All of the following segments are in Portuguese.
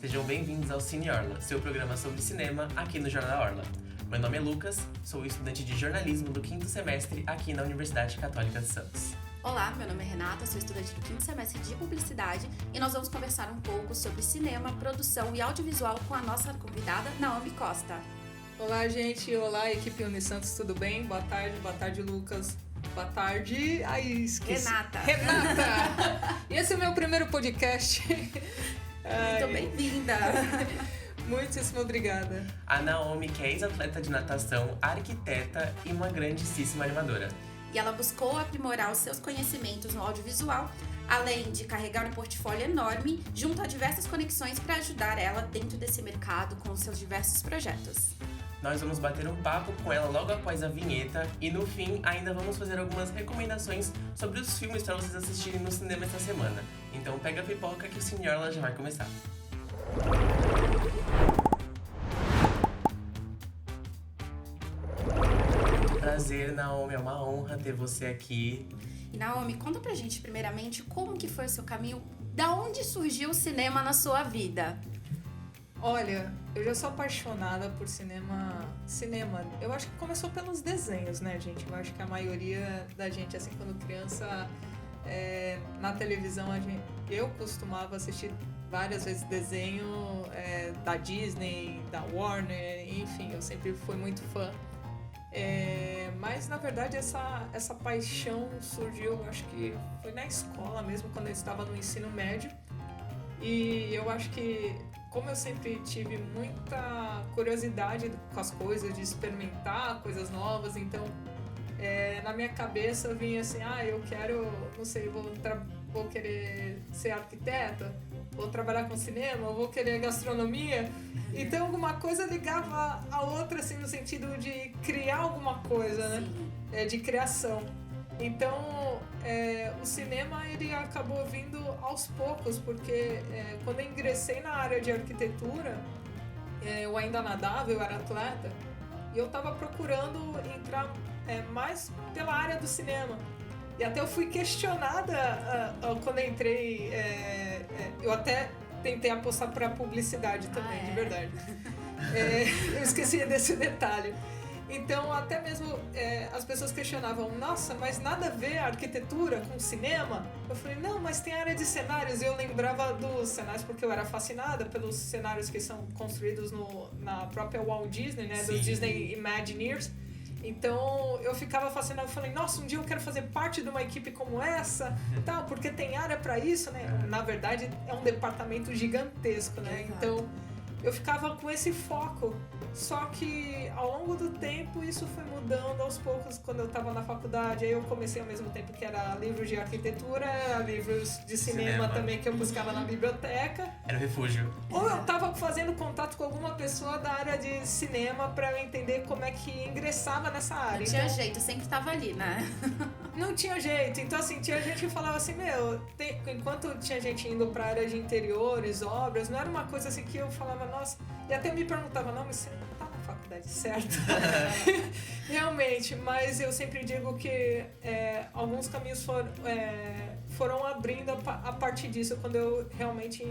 Sejam bem-vindos ao Cine Orla, seu programa sobre cinema aqui no Jornal Orla. Meu nome é Lucas, sou estudante de jornalismo do 5º semestre aqui na Universidade Católica de Santos. Olá, meu nome é Renata, sou estudante do 5º semestre de publicidade e nós vamos conversar um pouco sobre cinema, produção e audiovisual com a nossa convidada, Naomi Costa. Olá, gente. Olá, equipe Unisantos, tudo bem? Boa tarde, Lucas. Boa tarde. Ai, esqueci. Renata! E esse é o meu primeiro podcast. Muito bem-vinda! Muitíssimo obrigada. A Naomi, que é ex-atleta de natação, arquiteta e uma grandíssima animadora. E ela buscou aprimorar os seus conhecimentos no audiovisual, além de carregar um portfólio enorme junto a diversas conexões para ajudar ela dentro desse mercado com os seus diversos projetos. Nós vamos bater um papo com ela logo após a vinheta e no fim ainda vamos fazer algumas recomendações sobre os filmes para vocês assistirem no cinema essa semana. Então pega a pipoca que o Cine Orla já vai começar. Prazer, Naomi, é uma honra ter você aqui. E Naomi, conta pra gente primeiramente como que foi o seu caminho, da onde surgiu o cinema na sua vida? Olha, eu já sou apaixonada por cinema. Eu acho que começou pelos desenhos, né, gente? Eu acho que a maioria da gente, assim, quando criança, na televisão, eu costumava assistir várias vezes desenho da Disney, da Warner, enfim, eu sempre fui muito fã. Mas na verdade essa paixão surgiu, acho que foi na escola mesmo, quando eu estava no ensino médio. E eu acho que, como eu sempre tive muita curiosidade com as coisas, de experimentar coisas novas, então na minha cabeça vinha assim, eu quero, não sei, vou querer ser arquiteta, vou trabalhar com cinema, vou querer gastronomia. Então alguma coisa ligava a outra, assim, no sentido de criar alguma coisa, né? De criação. Então o cinema ele acabou vindo aos poucos, porque quando eu ingressei na área de arquitetura, eu ainda nadava, eu era atleta, e eu estava procurando entrar mais pela área do cinema. E até eu fui questionada quando eu entrei, eu até tentei apostar para publicidade também, de verdade. Eu esqueci desse detalhe. Então, até mesmo as pessoas questionavam, nossa, mas nada a ver a arquitetura com cinema? Eu falei, não, mas tem área de cenários. E eu lembrava dos cenários porque eu era fascinada pelos cenários que são construídos na própria Walt Disney, né? Dos Disney Imagineers. Então eu ficava fascinado, eu falei, nossa, um dia eu quero fazer parte de uma equipe como essa, tal, porque tem área para isso, né? Na verdade é um departamento gigantesco, né? Então eu ficava com esse foco, só que ao longo do tempo isso foi mudando aos poucos. Quando eu estava na faculdade, aí eu comecei ao mesmo tempo que era livros de arquitetura, livros de cinema também que eu buscava na biblioteca. Era o refúgio. Ou eu estava fazendo contato com alguma pessoa da área de cinema para eu entender como é que ingressava nessa área. Não tinha jeito, sempre estava ali, né? Não tinha jeito. Então, assim, tinha gente que falava assim, enquanto tinha gente indo pra área de interiores, obras, não era uma coisa assim que eu falava, nossa, e até me perguntava, não, mas você não tá na faculdade certa? Realmente, mas eu sempre digo que alguns caminhos foram abrindo a partir disso, quando eu realmente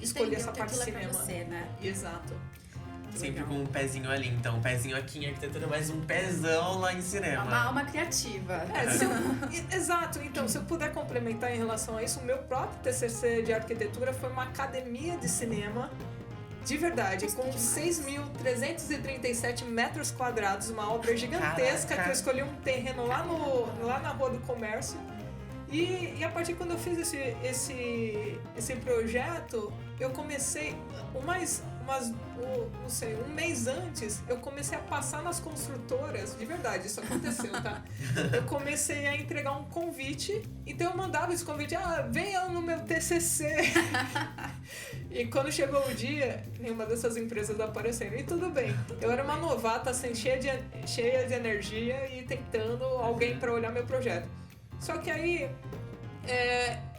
escolhi essa parte de cinema. Pra você, né? Exato. Sempre com um pezinho ali, então, um pezinho aqui em arquitetura, mas um pezão lá em cinema. Uma alma criativa. Exato, então, se eu puder complementar em relação a isso, o meu próprio TCC de arquitetura foi uma academia de cinema, de verdade, com 6.337 metros quadrados, uma obra gigantesca. Caraca. Que eu escolhi um terreno lá na Rua do Comércio. E a partir quando eu fiz esse projeto, eu comecei um mês antes, eu comecei a passar nas construtoras, de verdade, isso aconteceu, tá? Eu comecei a entregar um convite, então eu mandava esse convite, venha no meu TCC. E quando chegou o dia, nenhuma dessas empresas apareceram, e tudo bem. Eu era uma novata, assim, cheia de energia e tentando alguém para olhar meu projeto. Só que aí,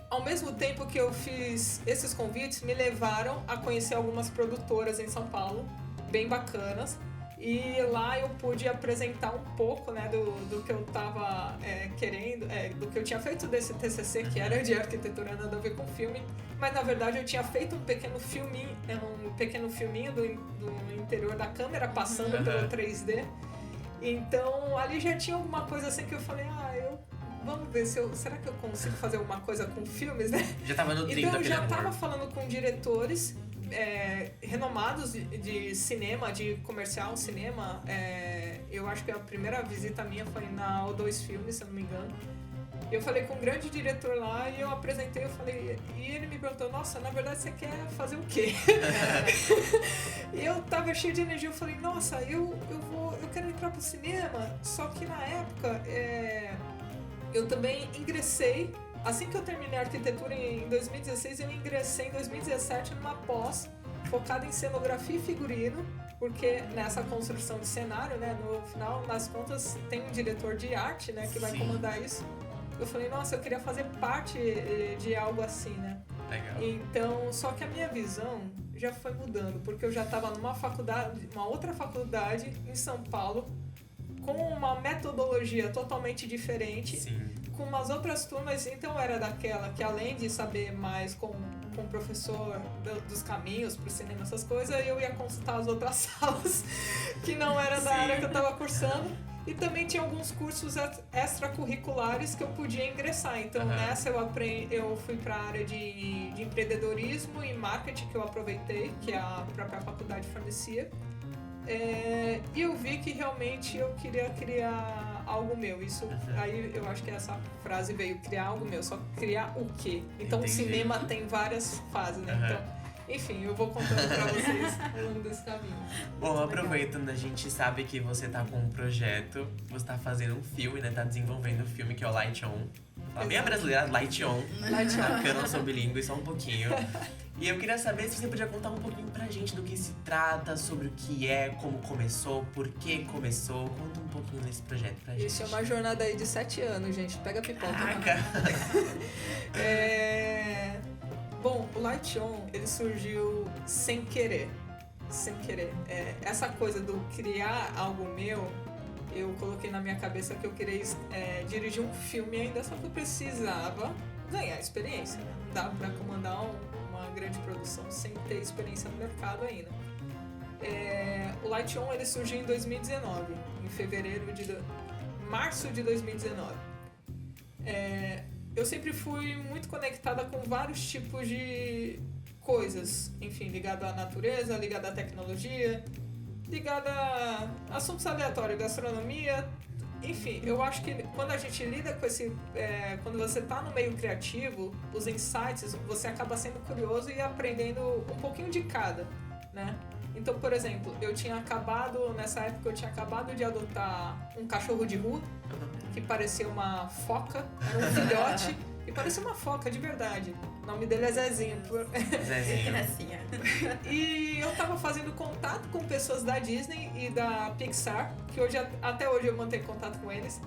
ao mesmo tempo que eu fiz esses convites, me levaram a conhecer algumas produtoras em São Paulo, bem bacanas. E lá eu pude apresentar um pouco, né, do que eu estava querendo, do que eu tinha feito desse TCC, que era de arquitetura, nada a ver com filme, mas na verdade eu tinha feito um pequeno filminho do interior da câmera, passando pelo 3D. Então ali já tinha alguma coisa assim que eu falei, vamos ver será que eu consigo fazer alguma coisa com filmes, né? Já tava no 30 Então eu já amor. tava falando com diretores renomados de cinema, de comercial, cinema. Eu acho que a primeira visita minha foi na O2 Filmes, se eu não me engano. Eu falei com um grande diretor lá e eu apresentei, e ele me perguntou, nossa, na verdade você quer fazer o quê? E eu tava cheio de energia, eu falei, nossa, eu quero entrar pro cinema, só que na época eu também ingressei, assim que eu terminei a arquitetura em 2016, eu ingressei em 2017 numa pós focada em cenografia e figurino, porque nessa construção de cenário, né, no final, nas contas, tem um diretor de arte, né, que vai comandar isso. Eu falei, nossa, eu queria fazer parte de algo assim, né? Legal. Então, só que a minha visão já foi mudando, porque eu já estava numa faculdade, uma outra faculdade em São Paulo, com uma metodologia totalmente diferente, com umas outras turmas, então era daquela que além de saber mais com o professor dos caminhos pro cinema, essas coisas, eu ia consultar as outras salas que não era da área que eu estava cursando. E também tinha alguns cursos extracurriculares que eu podia ingressar. Então, nessa eu fui para a área de empreendedorismo e marketing, que eu aproveitei, que a própria faculdade fornecia. E eu vi que realmente eu queria criar algo meu. Isso, aí eu acho que essa frase veio, criar algo meu. Só criar o quê? Então, o cinema tem várias fases, né? Então, enfim, eu vou contando pra vocês ao longo desse caminho. Bom, aproveitando, a gente sabe que você tá com um projeto, você tá fazendo um filme, né? Tá desenvolvendo um filme que é o Light On. Fala bem a brasileira, Light On. Light On. Porque eu não sou bilíngue, só um pouquinho. E eu queria saber se você podia contar um pouquinho pra gente do que se trata, sobre o que é, como começou, por que começou. Conta um pouquinho desse projeto pra gente. Isso é uma jornada aí de 7 anos, gente. Pega a pipoca. Caraca! Bom, o Light On, ele surgiu sem querer. Sem querer. Essa coisa do criar algo meu, eu coloquei na minha cabeça que eu queria dirigir um filme ainda, só que eu precisava ganhar experiência, né? Não dá pra comandar uma grande produção sem ter experiência no mercado ainda. O Light On, ele surgiu em 2019, em março de 2019. Eu sempre fui muito conectada com vários tipos de coisas, enfim, ligada à natureza, ligada à tecnologia, ligada a assuntos aleatórios, gastronomia, enfim, eu acho que quando a gente lida com quando você está no meio criativo, os insights, você acaba sendo curioso e aprendendo um pouquinho de cada, né? Então, por exemplo, nessa época eu tinha acabado de adotar um cachorro de rua, que parecia uma foca, era um filhote, e parecia uma foca de verdade. O nome dele é Zezinho. Zezinho. E eu tava fazendo contato com pessoas da Disney e da Pixar, que até hoje eu mantenho contato com eles.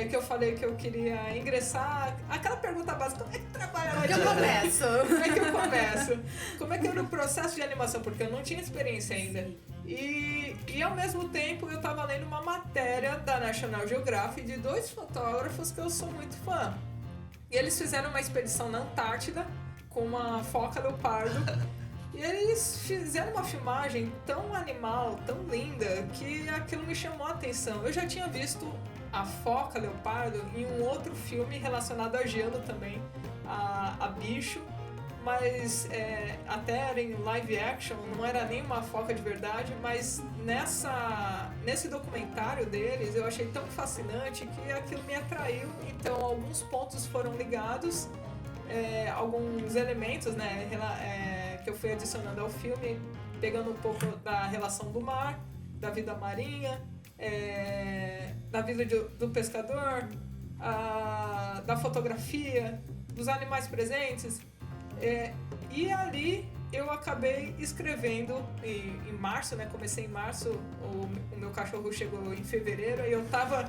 Que eu falei que eu queria ingressar. Aquela pergunta básica, como é que trabalha lá? Como é que eu começo? Como é que eu começo? Como é que era o processo de animação? Porque eu não tinha experiência ainda. E ao mesmo tempo eu tava lendo uma matéria da National Geographic de 2 fotógrafos que eu sou muito fã. E eles fizeram uma expedição na Antártida com uma foca leopardo. E eles fizeram uma filmagem tão animal, tão linda, que aquilo me chamou a atenção. Eu já tinha visto a foca leopardo em um outro filme relacionado a gelo também, a bicho, mas até era em live action, não era nem uma foca de verdade, mas nesse documentário deles eu achei tão fascinante que aquilo me atraiu, então alguns pontos foram ligados, alguns elementos, né, que eu fui adicionando ao filme, pegando um pouco da relação do mar, da vida marinha, da vida do pescador, da fotografia, dos animais presentes. E ali eu acabei escrevendo em março, né? Comecei em março, o meu cachorro chegou em fevereiro e eu tava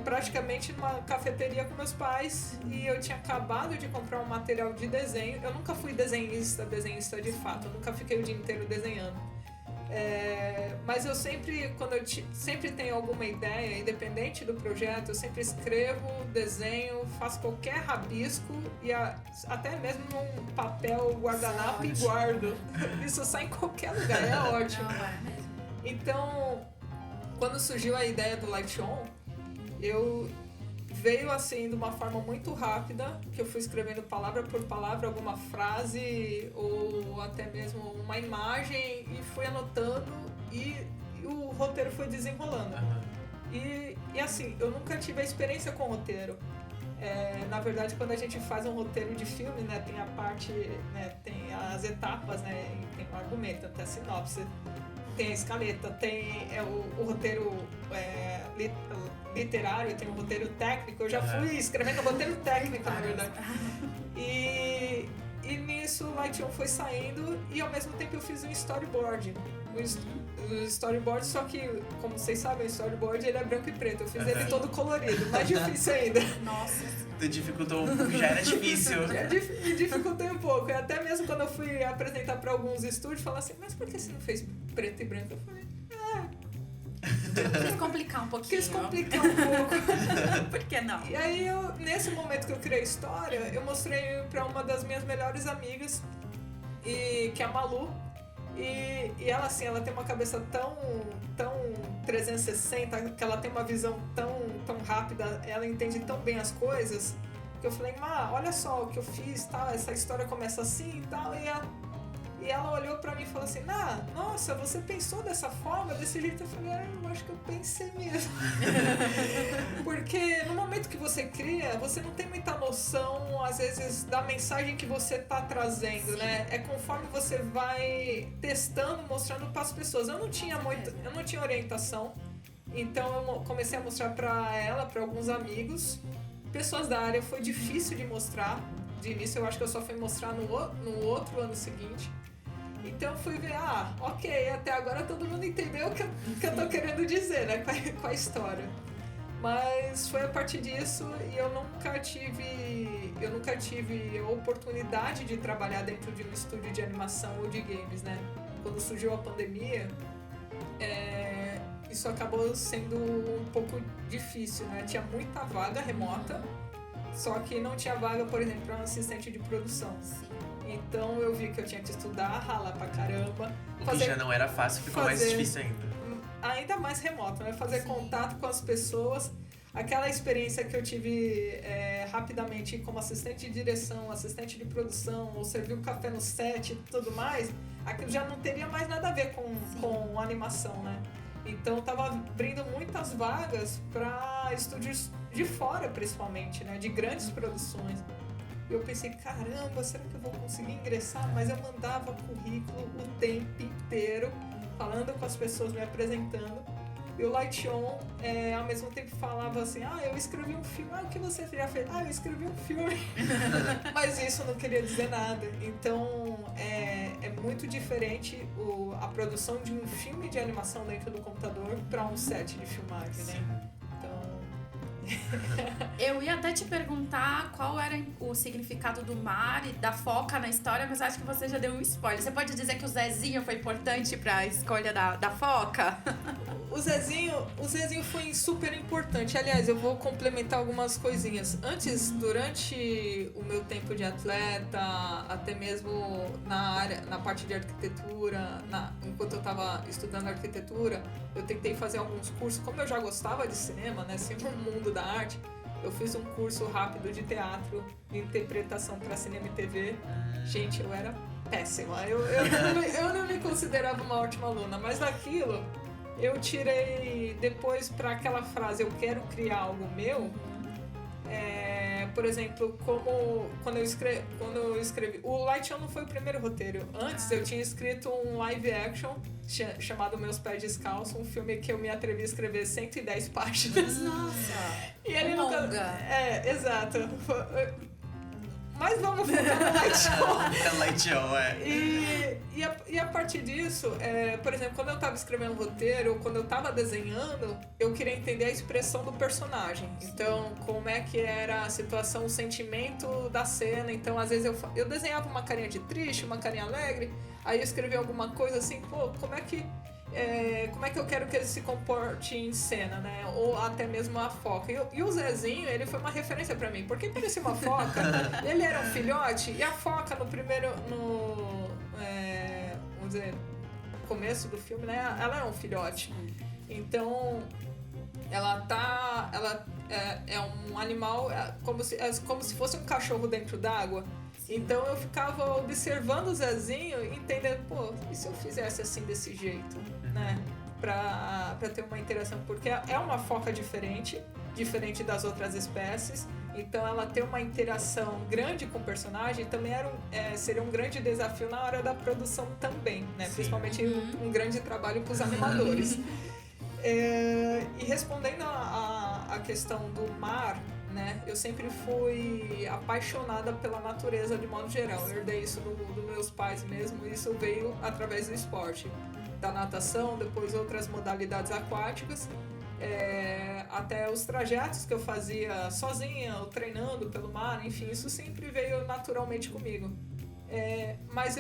praticamente numa cafeteria com meus pais e eu tinha acabado de comprar um material de desenho. Eu nunca fui desenhista de fato, eu nunca fiquei o dia inteiro desenhando. Mas eu sempre, sempre tenho alguma ideia, independente do projeto, eu sempre escrevo, desenho, faço qualquer rabisco e até mesmo num papel guardanapo e guardo. Isso sai em qualquer lugar, é ótimo. Não, é mesmo. Então, quando surgiu a ideia do Light On, veio assim de uma forma muito rápida, que eu fui escrevendo palavra por palavra alguma frase ou até mesmo uma imagem e fui anotando e o roteiro foi desenrolando. E assim, eu nunca tive a experiência com roteiro. Na verdade, quando a gente faz um roteiro de filme, né, tem a parte, né, tem as etapas, né, tem o argumento, tem a sinopse, tem a escaleta, tem o roteiro literário, tem o roteiro técnico. Eu já fui escrevendo roteiro técnico, na verdade. E nisso o Light On foi saindo e ao mesmo tempo eu fiz um storyboard. O storyboard, só que, como vocês sabem, o storyboard ele é branco e preto. Eu fiz ele todo colorido, mais difícil ainda. Nossa. Dificultou um pouco, já era difícil. Me dificultou um pouco. E até mesmo quando eu fui apresentar para alguns estúdios, falaram assim, mas por que você não fez preto e branco? Eu falei, Quis complicar um pouquinho. Quis complicar um pouco. Por que não? E aí, nesse momento que eu criei a história, eu mostrei pra uma das minhas melhores amigas, que é a Malu. E ela, assim, ela tem uma cabeça tão 360, que ela tem uma visão tão rápida, ela entende tão bem as coisas, que eu falei, olha só o que eu fiz, tal, essa história começa assim e tal, e ela olhou pra mim e falou assim, nossa, você pensou dessa forma, desse jeito? Eu falei, eu acho que eu pensei mesmo. Porque no momento que você cria, você não tem muita noção, às vezes, da mensagem que você tá trazendo, Sim. né? É conforme você vai testando, mostrando pras pessoas. Eu não tinha orientação, então eu comecei a mostrar pra ela, pra alguns amigos, pessoas da área. Foi difícil de mostrar. De início, eu acho que eu só fui mostrar no outro ano seguinte. Então eu fui ver, ok, até agora todo mundo entendeu o que eu tô querendo dizer, né, com a história. Mas foi a partir disso e eu nunca tive a oportunidade de trabalhar dentro de um estúdio de animação ou de games, né. Quando surgiu a pandemia, isso acabou sendo um pouco difícil, né, tinha muita vaga remota, só que não tinha vaga, por exemplo, para um assistente de produção. Sim. Então eu vi que eu tinha que estudar, ralar pra caramba. O que já não era fácil, ficou mais difícil ainda. Ainda mais remoto, né? Fazer contato com as pessoas. Aquela experiência que eu tive rapidamente como assistente de direção, assistente de produção, ou servir um café no set e tudo mais, aquilo já não teria mais nada a ver com animação, né? Então tava abrindo muitas vagas para estúdios de fora, principalmente, né? De grandes produções. E eu pensei, caramba, será que eu vou conseguir ingressar? Mas eu mandava currículo o tempo inteiro, falando com as pessoas, me apresentando. E o Light On, ao mesmo tempo, falava assim, eu escrevi um filme. O que você já fez? Eu escrevi um filme. Mas isso não queria dizer nada. Então, é muito diferente a produção de um filme de animação dentro do computador para um set de filmagem, né? Eu ia até te perguntar qual era o significado do mar e da foca na história, mas acho que você já deu um spoiler. Você pode dizer que o Zezinho foi importante para a escolha da foca? O Zezinho foi super importante. Aliás, eu vou complementar algumas coisinhas. Antes, durante o meu tempo de atleta, até mesmo na parte de arquitetura, enquanto eu estava estudando arquitetura, eu tentei fazer alguns cursos. Como eu já gostava de cinema, né, sempre no mundo da arte, eu fiz um curso rápido de teatro, de interpretação para cinema e TV. Gente, eu era péssima. Eu não me considerava uma ótima aluna, mas daquilo eu tirei depois para aquela frase, eu quero criar algo meu. Por exemplo, quando eu escrevi, o Light On não foi o primeiro roteiro. Antes eu tinha escrito um live action chamado Meus Pés Descalços, um filme que eu me atrevi a escrever 110 páginas. Nossa! E ele nunca... exato. mas vamos focar no light show. É light show, é. E a partir disso, por exemplo, quando eu tava escrevendo o roteiro, ou quando eu tava desenhando, eu queria entender a expressão do personagem. Então, como é que era a situação, o sentimento da cena. Então, às vezes eu desenhava uma carinha de triste, uma carinha alegre, aí eu escrevia alguma coisa assim, pô, como é que eu quero que ele se comporte em cena, né? Ou até mesmo a foca. E o Zezinho, ele foi uma referência pra mim, porque parecia uma foca, ele era um filhote, e a foca vamos dizer, começo do filme, né? Ela é um filhote. Então, ela é um animal como se fosse um cachorro dentro d'água. Então eu ficava observando o Zezinho e entendendo, pô, e se eu fizesse assim desse jeito, né? Pra ter uma interação, porque é uma foca diferente das outras espécies, então ela ter uma interação grande com o personagem também seria um grande desafio na hora da produção também, né? Sim. Principalmente um grande trabalho para os animadores. E respondendo a questão do mar, né? Eu sempre fui apaixonada pela natureza de modo geral. Eu herdei isso dos meus pais mesmo, e isso veio através do esporte, da natação, depois outras modalidades aquáticas, até os trajetos que eu fazia sozinha, ou treinando pelo mar, enfim, isso sempre veio naturalmente comigo. Mas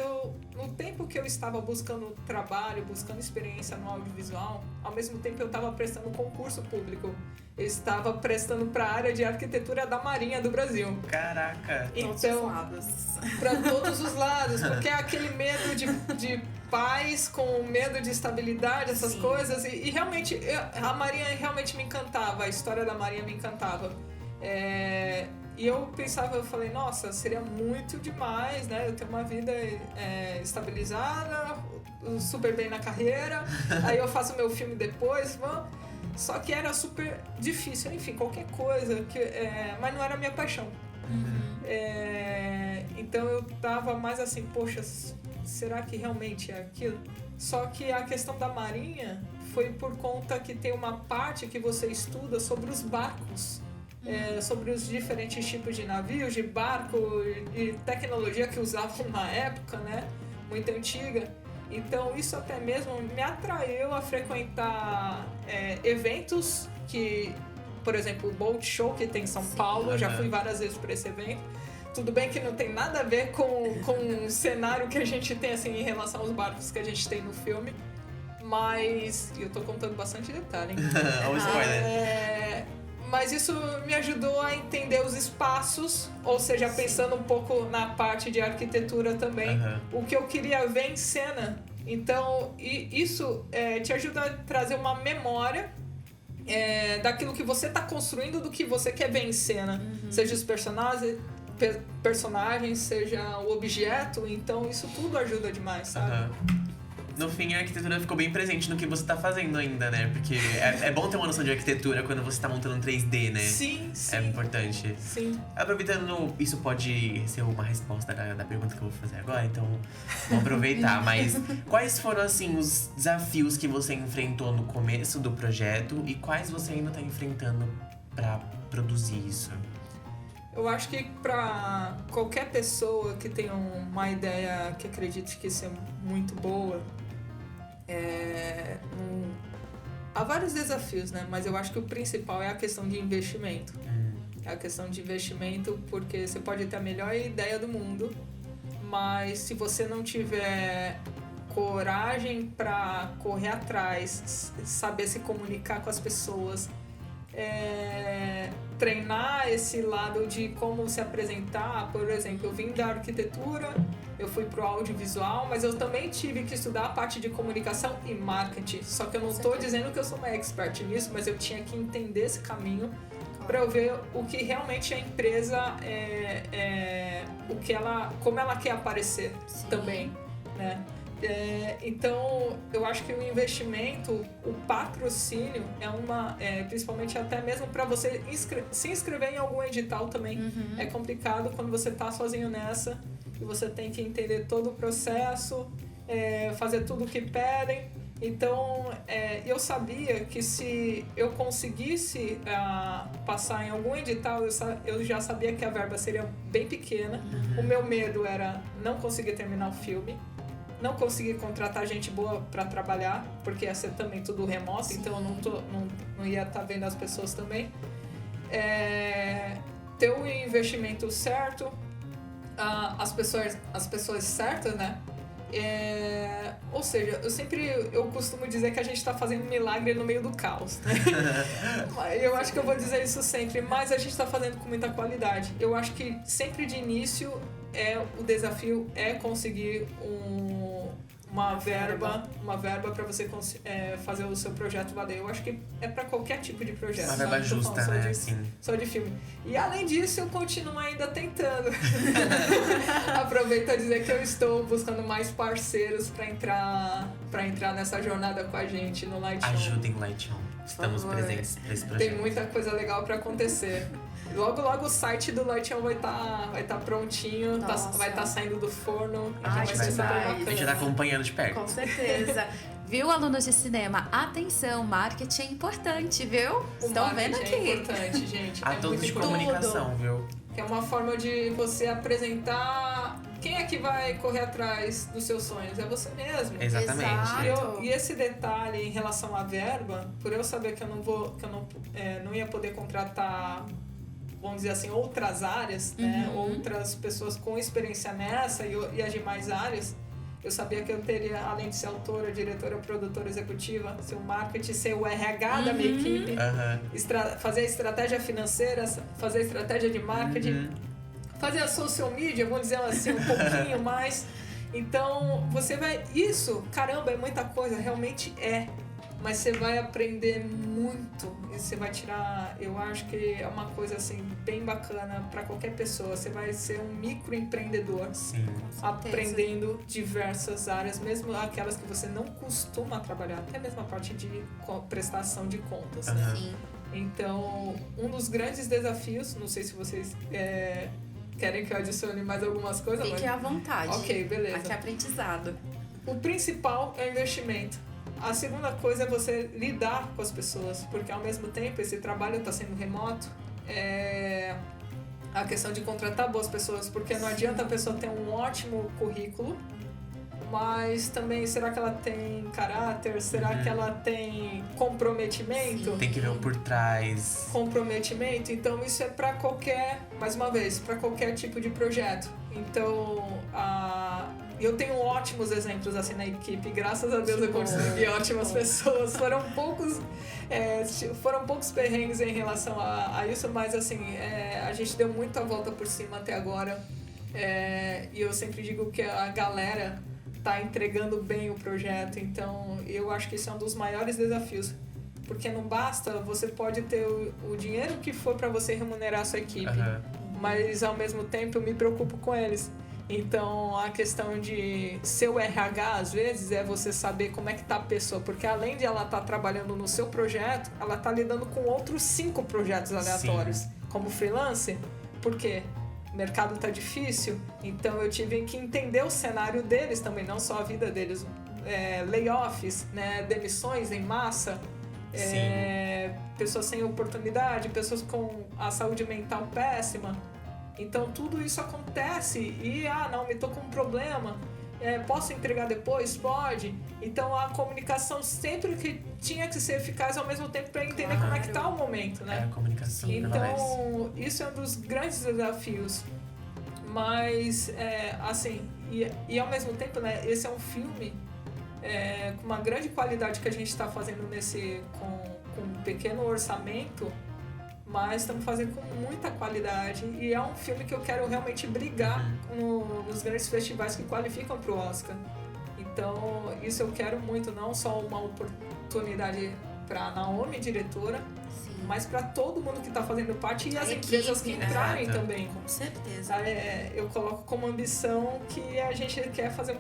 no tempo que eu estava buscando trabalho, buscando experiência no audiovisual, ao mesmo tempo eu estava prestando concurso público. Eu estava prestando para a área de arquitetura da Marinha do Brasil. Caraca! Então, para todos os lados, porque é aquele medo de paz com medo de estabilidade, essas Sim. coisas. E realmente, a Marinha realmente me encantava, a história da Marinha me encantava. E eu pensava, eu falei, nossa, seria muito demais, né? Eu ter uma vida estabilizada, super bem na carreira, aí eu faço meu filme depois, só que era super difícil, enfim, qualquer coisa, mas não era a minha paixão. Então eu tava mais assim, poxa, será que realmente é aquilo? Só que a questão da Marinha foi por conta que tem uma parte que você estuda sobre os barcos. Sobre os diferentes tipos de navios, de barco e tecnologia que usavam na época, né? Muito antiga. Então isso até mesmo me atraiu a frequentar eventos que, por exemplo, o Boat Show que tem em São Paulo, já fui várias vezes para esse evento. Tudo bem que não tem nada a ver com o cenário que a gente tem assim, em relação aos barcos que a gente tem no filme, mas eu tô contando bastante detalhe, hein? Olha o spoiler. Mas isso me ajudou a entender os espaços, ou seja, pensando um pouco na parte de arquitetura também, o que eu queria ver em cena. Então, isso te ajuda a trazer uma memória daquilo que você está construindo, do que você quer ver em cena. Seja os personagens, seja o objeto. Então, isso tudo ajuda demais, sabe? No fim, a arquitetura ficou bem presente no que você tá fazendo ainda, né? Porque é bom ter uma noção de arquitetura quando você tá montando um 3D, né? Sim, sim. É importante. Sim. Aproveitando, isso pode ser uma resposta da pergunta que eu vou fazer agora, então vou aproveitar. Mas quais foram, assim, os desafios que você enfrentou no começo do projeto e quais você ainda tá enfrentando pra produzir isso? Eu acho que para qualquer pessoa que tenha uma ideia que acredite que isso é muito boa, há vários desafios, né? Mas eu acho que o principal é a questão de investimento. É a questão de investimento, porque você pode ter a melhor ideia do mundo, mas se você não tiver coragem para correr atrás, saber se comunicar com as pessoas, treinar esse lado de como se apresentar. Por exemplo, eu vim da arquitetura, eu fui pro audiovisual, mas eu também tive que estudar a parte de comunicação e marketing. Só que eu não estou dizendo que eu sou uma expert nisso, mas eu tinha que entender esse caminho para eu ver o que realmente a empresa como ela quer aparecer. Sim. Também, né? Então, eu acho que o investimento, o patrocínio principalmente até mesmo para você se inscrever em algum edital também. É complicado quando você tá sozinho nessa e você tem que entender todo o processo, fazer tudo o que pedem. Então, eu sabia que se eu conseguisse passar em algum edital, eu já sabia que a verba seria bem pequena. O meu medo era não conseguir terminar o filme, não conseguir contratar gente boa para trabalhar, porque ia ser também tudo remoto, então eu não ia estar vendo as pessoas também. Ter o investimento certo, as pessoas certas, né? Ou seja, eu costumo dizer que a gente está fazendo um milagre no meio do caos, né? Eu acho que eu vou dizer isso sempre, mas a gente está fazendo com muita qualidade. Eu acho que sempre de início o desafio é conseguir uma verba para você fazer o seu projeto valer. Eu acho que é para qualquer tipo de projeto. Uma verba justa, né? Só de filme. E além disso, eu continuo ainda tentando. Aproveito a dizer que eu estou buscando mais parceiros para entrar nessa jornada com a gente no Light On. Ajudem Light On. Estamos presentes para esse projeto. Tem muita coisa legal para acontecer. Logo o site do Light On vai estar prontinho, vai estar saindo do forno. A gente tá acompanhando de perto. Com certeza. Viu, alunos de cinema? Atenção, marketing é importante, viu? Estão vendo aqui? É importante, gente. Há todo de comunicação, viu? Que é uma forma de você apresentar quem é que vai correr atrás dos seus sonhos. É você mesmo. Exatamente. E esse detalhe em relação à verba, por eu saber que eu não ia poder contratar, vamos dizer assim, outras áreas, né? Outras pessoas com experiência nessa e as demais áreas, eu sabia que eu teria, além de ser autora, diretora, produtora executiva, ser o marketing, ser o RH da minha equipe, fazer a estratégia financeira, fazer a estratégia de marketing, fazer a social media, vamos dizer assim, um pouquinho mais. Então, isso, caramba, é muita coisa, realmente é. Mas você vai aprender muito e você vai tirar, eu acho que é uma coisa assim bem bacana para qualquer pessoa. Você vai ser um microempreendedor, aprendendo diversas áreas, mesmo aquelas que você não costuma trabalhar, até mesmo a parte de prestação de contas, né? Sim. Então, um dos grandes desafios, não sei se vocês querem que eu adicione mais algumas coisas. Fique à vontade. Ok, beleza. Aqui é aprendizado. O principal é o investimento. A segunda coisa é você lidar com as pessoas, porque ao mesmo tempo esse trabalho está sendo remoto. A questão de contratar boas pessoas, porque não adianta a pessoa ter um ótimo currículo, mas também será que ela tem caráter? Será que ela tem comprometimento? Tem que ver o por trás. Comprometimento, então isso é para mais uma vez, para qualquer tipo de projeto. Então, eu tenho ótimos exemplos assim na equipe, graças a Deus eu consegui ótimas pessoas. Foram poucos perrengues em relação a isso, mas assim, a gente deu muito a volta por cima até agora. E eu sempre digo que a galera tá entregando bem o projeto, então eu acho que isso é um dos maiores desafios. Porque não basta, você pode ter o dinheiro que for para você remunerar a sua equipe, mas ao mesmo tempo eu me preocupo com eles. Então, a questão de seu RH, às vezes, é você saber como é que tá a pessoa. Porque além de ela estar trabalhando no seu projeto, ela tá lidando com outros 5 projetos aleatórios. Como freelancer. Por quê? O mercado tá difícil, então eu tive que entender o cenário deles também, não só a vida deles. Layoffs, né? Demissões em massa. Pessoas sem oportunidade, pessoas com a saúde mental péssima. Então tudo isso acontece e, me tô com um problema, posso entregar depois? Pode. Então a comunicação sempre que tinha que ser eficaz ao mesmo tempo para entender como é que tá o momento, né? A comunicação prevalece. Então isso é um dos grandes desafios. Mas, e ao mesmo tempo, né, esse é um filme com uma grande qualidade que a gente está fazendo com um pequeno orçamento, mas estamos fazendo com muita qualidade e é um filme que eu quero realmente brigar nos grandes festivais que qualificam para o Oscar. Então, isso eu quero muito, não só uma oportunidade para a Naomi, diretora, mas para todo mundo que está fazendo parte e as empresas que entrarem também. Com certeza. Eu coloco como ambição que a gente quer fazer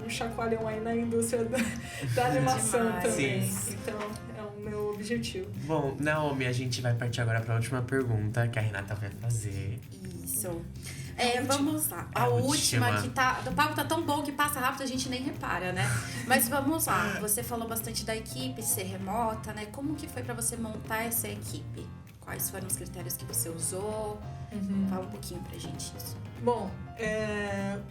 um chacoalhão aí na indústria da animação também. Sim. Então, é o meu objetivo. Bom, Naomi, a gente vai partir agora para a última pergunta que a Renata vai fazer. Isso. Vamos lá. A última que tá... O papo tá tão bom que passa rápido, a gente nem repara, né? Mas vamos lá, você falou bastante da equipe ser remota, né? Como que foi pra você montar essa equipe? Quais foram os critérios que você usou? Fala um pouquinho pra gente isso. Bom,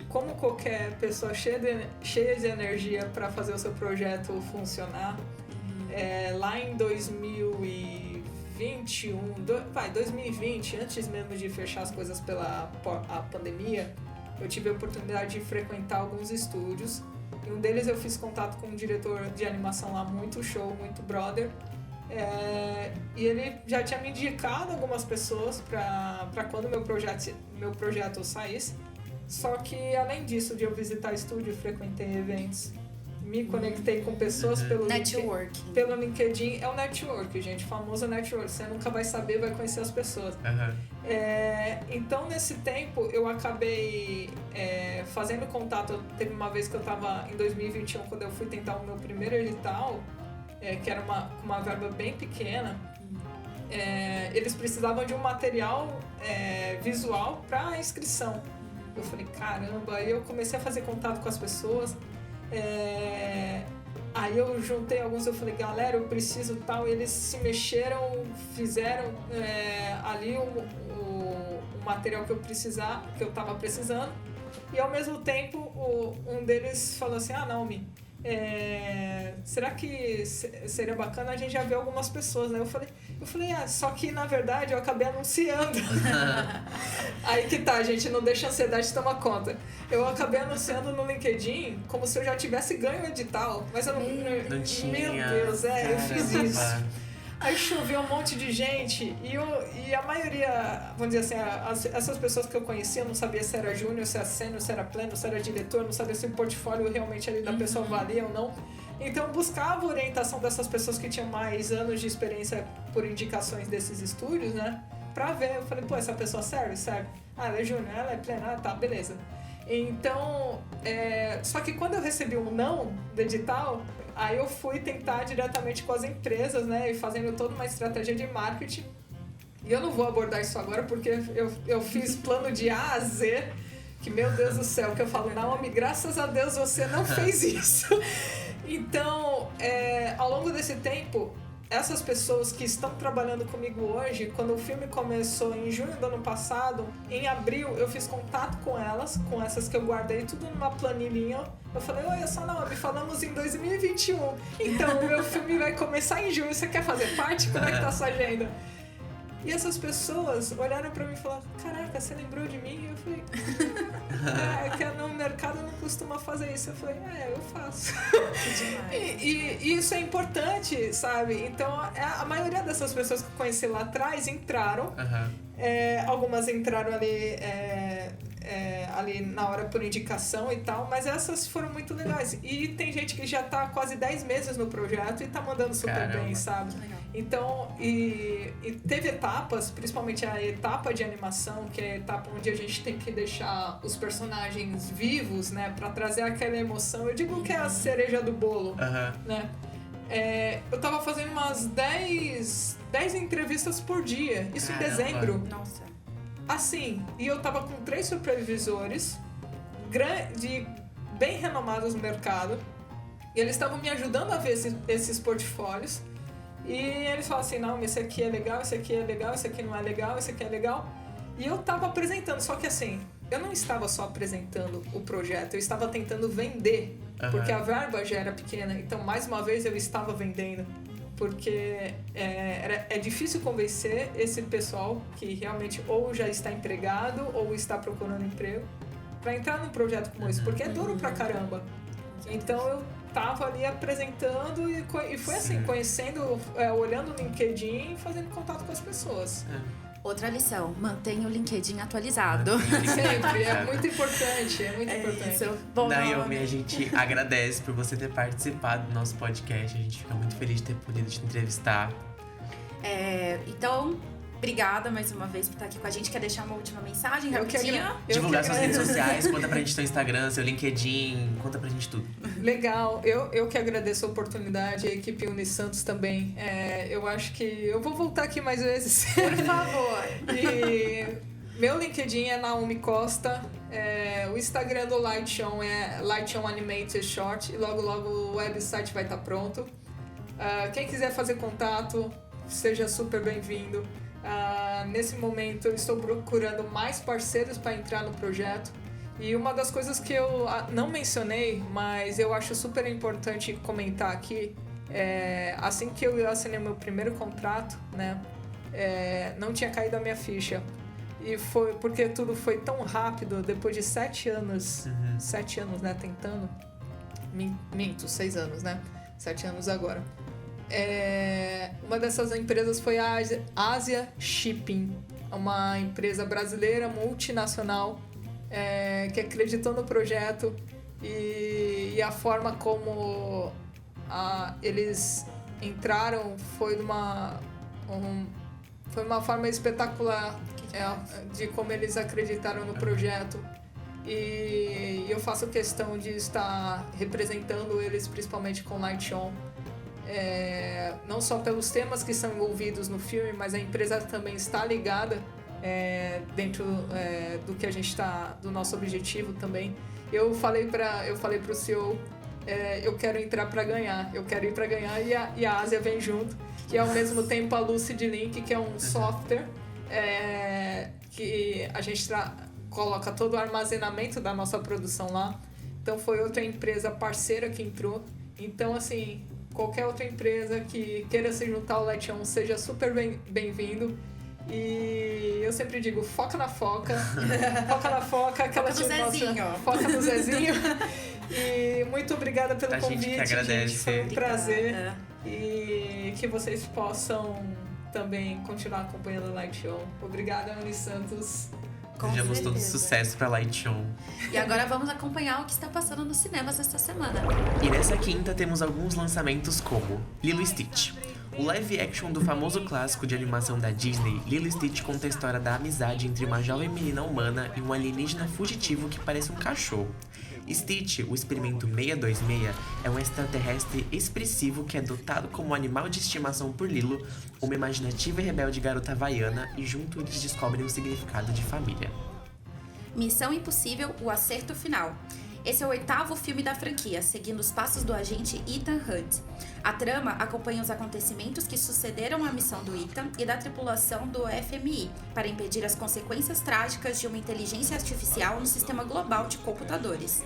como qualquer pessoa cheia de energia para fazer o seu projeto funcionar, lá em 2020, antes mesmo de fechar as coisas pela a pandemia, eu tive a oportunidade de frequentar alguns estúdios. Em um deles eu fiz contato com um diretor de animação lá, muito show, muito brother. E ele já tinha me indicado algumas pessoas para quando meu projeto saísse. Só que além disso, de eu visitar estúdio, frequentei eventos, me conectei com pessoas pelo LinkedIn. É o network, gente, famoso network. Você nunca vai saber, vai conhecer as pessoas. Então, nesse tempo, eu acabei fazendo contato. Teve uma vez que eu estava em 2021, quando eu fui tentar o meu primeiro edital, que era uma verba bem pequena. Eles precisavam de um material visual para inscrição. Eu falei, caramba, aí eu comecei a fazer contato com as pessoas. Aí eu juntei alguns, eu falei, galera, eu preciso tal. Eles se mexeram, fizeram ali o material que eu tava precisando. E ao mesmo tempo, um deles falou assim, Naomi, será que seria bacana a gente já ver algumas pessoas, né? Eu falei, só que na verdade eu acabei anunciando. Aí que tá, gente, não deixa a ansiedade tomar conta. Eu acabei anunciando no LinkedIn como se eu já tivesse ganho o edital, mas eu não tinha. Meu Deus, eu fiz isso. Aí choveu um monte de gente e a maioria, vamos dizer assim, essas pessoas que eu conhecia, eu não sabia se era júnior, se era sênior, se era pleno, se era diretor, não sabia se o portfólio realmente ali da pessoa valia ou não. Então eu buscava a orientação dessas pessoas que tinham mais anos de experiência por indicações desses estúdios, né? Pra ver, eu falei, essa pessoa serve? Ela é júnior, ela é plena, tá, beleza. Então, só que quando eu recebi um não do edital, aí eu fui tentar diretamente com as empresas, né, e fazendo toda uma estratégia de marketing. E eu não vou abordar isso agora porque eu fiz plano de A a Z, que meu Deus do céu, que eu falo, Naomi, graças a Deus você não fez isso. Então, ao longo desse tempo, essas pessoas que estão trabalhando comigo hoje, quando o filme começou em junho do ano passado, em abril eu fiz contato com elas, com essas que eu guardei tudo numa planilhinha. Eu falei, oi, eu sou a Naomi, falamos em 2021. Então, o meu filme vai começar em junho, você quer fazer parte? Como é que tá a sua agenda? E essas pessoas olharam pra mim e falaram, caraca, você lembrou de mim? E eu falei, que no mercado não costuma fazer isso. Eu falei, eu faço. E isso é importante, sabe? Então, a maioria dessas pessoas que eu conheci lá atrás entraram. Algumas entraram ali na hora por indicação e tal, mas essas foram muito legais. E tem gente que já tá quase 10 meses no projeto e tá mandando super bem, sabe? Então, e teve etapas, principalmente a etapa de animação, que é a etapa onde a gente tem que deixar os personagens vivos, né, pra trazer aquela emoção. Eu digo que é a cereja do bolo, né? Eu tava fazendo umas 10 entrevistas por dia, isso em dezembro. Nossa. Assim, e eu tava com 3 supervisores bem renomados no mercado, e eles estavam me ajudando a ver esses portfólios. E eles falaram assim, não, esse aqui é legal, esse aqui é legal, esse aqui não é legal, esse aqui é legal. E eu tava apresentando, só que assim, eu não estava só apresentando o projeto, eu estava tentando vender, porque a verba já era pequena. Então, mais uma vez, eu estava vendendo, porque é difícil convencer esse pessoal que realmente ou já está empregado ou está procurando emprego para entrar num projeto como esse, porque é duro pra caramba. Então, eu tava ali apresentando e foi assim, conhecendo, olhando o LinkedIn e fazendo contato com as pessoas. Outra lição, mantenha o LinkedIn atualizado. Sempre, é muito importante, Isso. Bom, Naomi, a gente agradece por você ter participado do nosso podcast, a gente fica muito feliz de ter podido te entrevistar. Então, obrigada mais uma vez por estar aqui com a gente. Quer deixar uma última mensagem rapidinho? Divulgar suas redes sociais, conta pra gente seu Instagram, seu LinkedIn, conta pra gente tudo. Legal, eu que agradeço a oportunidade, a equipe Unisantos também. Eu acho que eu vou voltar aqui mais vezes. Por favor. E meu LinkedIn é Naomi Costa, O Instagram do Lightshone é Lightshone Animated Short e logo o website vai estar pronto. Quem quiser fazer contato, seja super bem-vindo. Nesse momento eu estou procurando mais parceiros para entrar no projeto. E uma das coisas que eu não mencionei, mas eu acho super importante comentar aqui, assim que eu assinei meu primeiro contrato, né, não tinha caído a minha ficha. E foi porque tudo foi tão rápido, depois de 7 anos, 7 anos, né, tentando, minto, 6 anos, né, 7 anos agora. Uma dessas empresas foi a Asia Shipping, uma empresa brasileira multinacional que acreditou no projeto e a forma como eles entraram foi uma forma espetacular de como eles acreditaram no projeto. E eu faço questão de estar representando eles, principalmente com Lightshone. Não só pelos temas que são envolvidos no filme, mas a empresa também está ligada dentro do que a gente está, do nosso objetivo também. Eu falei pro CEO, eu quero entrar para ganhar, eu quero ir para ganhar, e a Ásia vem junto. E ao mesmo tempo a Lucid Link, que é um software que a gente coloca todo o armazenamento da nossa produção lá. Então foi outra empresa parceira que entrou. Então, assim, qualquer outra empresa que queira se juntar ao Lightshone, seja super bem-vindo. E eu sempre digo, foca na foca. Foca na foca. Aquela foca no Zezinho. Foca no Zezinho. E muito obrigada pelo convite, gente que agradece. Gente. Foi um prazer. E que vocês possam também continuar acompanhando o Lightshone. Obrigada, Anny Santos. Desejamos todo sucesso pra Lightshone. E agora vamos acompanhar o que está passando nos cinemas esta semana. E nessa quinta temos alguns lançamentos como Lilo e Stitch. O live action do famoso clássico de animação da Disney, Lilo e Stitch conta a história da amizade entre uma jovem menina humana e um alienígena fugitivo que parece um cachorro. Stitch, o experimento 626, é um extraterrestre expressivo que é dotado como animal de estimação por Lilo, uma imaginativa e rebelde garota havaiana, e junto eles descobrem o significado de família. Missão Impossível, o acerto final. Esse é o 8º filme da franquia, seguindo os passos do agente Ethan Hunt. A trama acompanha os acontecimentos que sucederam à missão do Ethan e da tripulação do FMI para impedir as consequências trágicas de uma inteligência artificial no sistema global de computadores.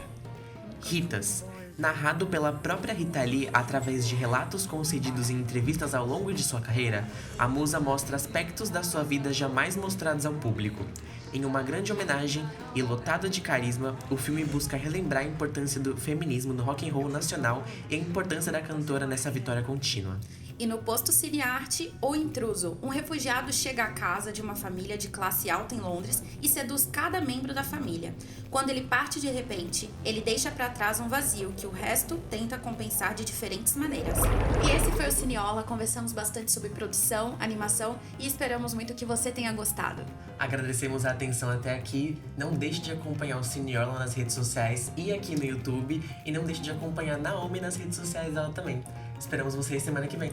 Ritas. Narrado pela própria Rita Lee através de relatos concedidos em entrevistas ao longo de sua carreira, a musa mostra aspectos da sua vida jamais mostrados ao público. Em uma grande homenagem e lotado de carisma, o filme busca relembrar a importância do feminismo no rock and roll nacional e a importância da cantora nessa vitória contínua. E no posto Cinearte, O Intruso, um refugiado chega à casa de uma família de classe alta em Londres e seduz cada membro da família. Quando ele parte de repente, ele deixa para trás um vazio que o resto tenta compensar de diferentes maneiras. E esse foi o Cineola, conversamos bastante sobre produção, animação e esperamos muito que você tenha gostado. Agradecemos a atenção até aqui, não deixe de acompanhar o Cineola nas redes sociais e aqui no YouTube, e não deixe de acompanhar a Naomi nas redes sociais dela também. Esperamos vocês semana que vem.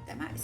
Até mais!